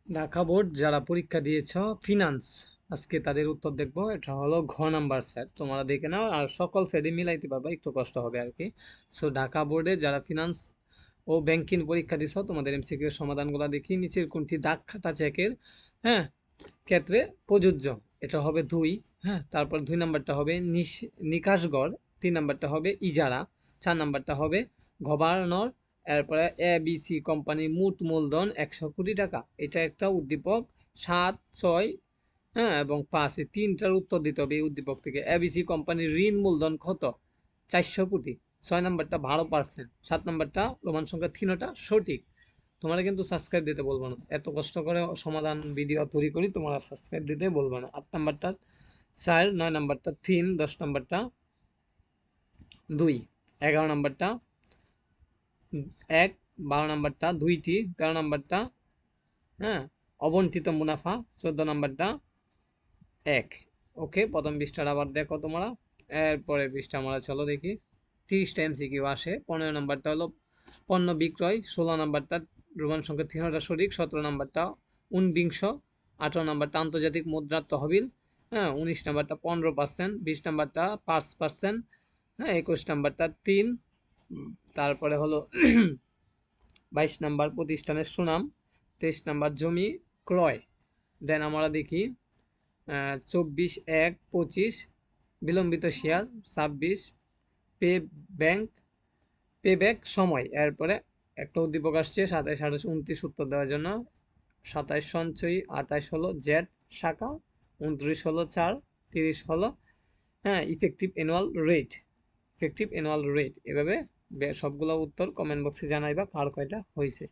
Dhaka board যারা পরীক্ষা দিয়েছ ফিনান্স, আজকে তাদের উত্তর দেখবো। এটা হলো ঘ নাম্বার সেট, তোমরা দেখে নাও আর সকল সেটই মিলাইতে পারবা, একটু কষ্ট হবে আর কি। সো ঢাকা বোর্ডে যারা ফিনান্স ও ব্যাংকিং পরীক্ষা দিছ তোমাদের এমসিকিউ সমাধানগুলো দেখি। নিচের কোনটি দাগ খাতা চেকের হ্যাঁ ক্ষেত্রে প্রযোজ্য? এটা হবে 2। হ্যাঁ, তারপর 2 নাম্বারটা হবে নিকাশগড়, 3 নাম্বারটা হবে ইজারা, 4 নাম্বারটা হবে গভর্নর, এরপরে এবিসি কোম্পানির মোট মূলধন 100 কোটি টাকা। এটা একটা উদ্দীপক 7, 6 হ্যাঁ এবং 5, এই তিনটার উত্তর দিতে হবে এই উদ্দীপক থেকে। এবিসি কোম্পানির ঋণ মূলধন কত? 400 কোটি। 6 নাম্বারটা 12%, 7 নাম্বারটা রোমান সংখ্যা 3টা সঠিক। তোমরা কিন্তু সাবস্ক্রাইব দিতে বলবো না, এত কষ্ট করে সমাধান ভিডিও তৈরি করি, তোমরা সাবস্ক্রাইব দিতে বলবো না। 8 নাম্বারটা 4, 9 নাম্বারটা 3, 10 নাম্বারটা 2, 11 নাম্বারটা 1, 12 নাম্বারটা 2টি, 13 নাম্বারটা হ্যাঁ অবন্টিত মুনাফা, 14 নাম্বারটা 1। ওকে, প্রথম পৃষ্ঠাটা আবার দেখো তোমরা। এরপরে পৃষ্ঠা আমরা চলো দেখি। 30টা এমসিকিউ আসে। 15 নাম্বারটা হলো পণ্য বিক্রয়, 16 নাম্বারটা রোমান সংখ্যা 3টা সঠিক, 17 নাম্বারটা ঊনবিংশ, 18 নাম্বারটা আন্তর্জাতিক মুদ্রার তহবিল, হ্যাঁ 19 নাম্বারটা 15%, 20 নাম্বারটা 5%, হ্যাঁ 21 নাম্বারটা 3, তারপরে হলো 22 নাম্বার প্রতিষ্ঠানের সুনাম, 23 নাম্বার জমি ক্রয়। দেন আমরা দেখি 24/1/25 বিলম্বিত শেয়ার, 26 পে ব্যাংক পেব্যাক সময়। এরপরে একটা উদ্দীপক আসছে 27, 28, 29 উত্তর দেওয়ার জন্য। 27 সঞ্চয়ী, 28 হলো জেড শাখা, 29 হলো 4, 30 হলো হ্যাঁ ইফেক্টিভ অ্যানুয়াল রেট। এভাবে সবগুলো উত্তর কমেন্ট বক্সে জানাইবা কার কয়টা হয়েছে।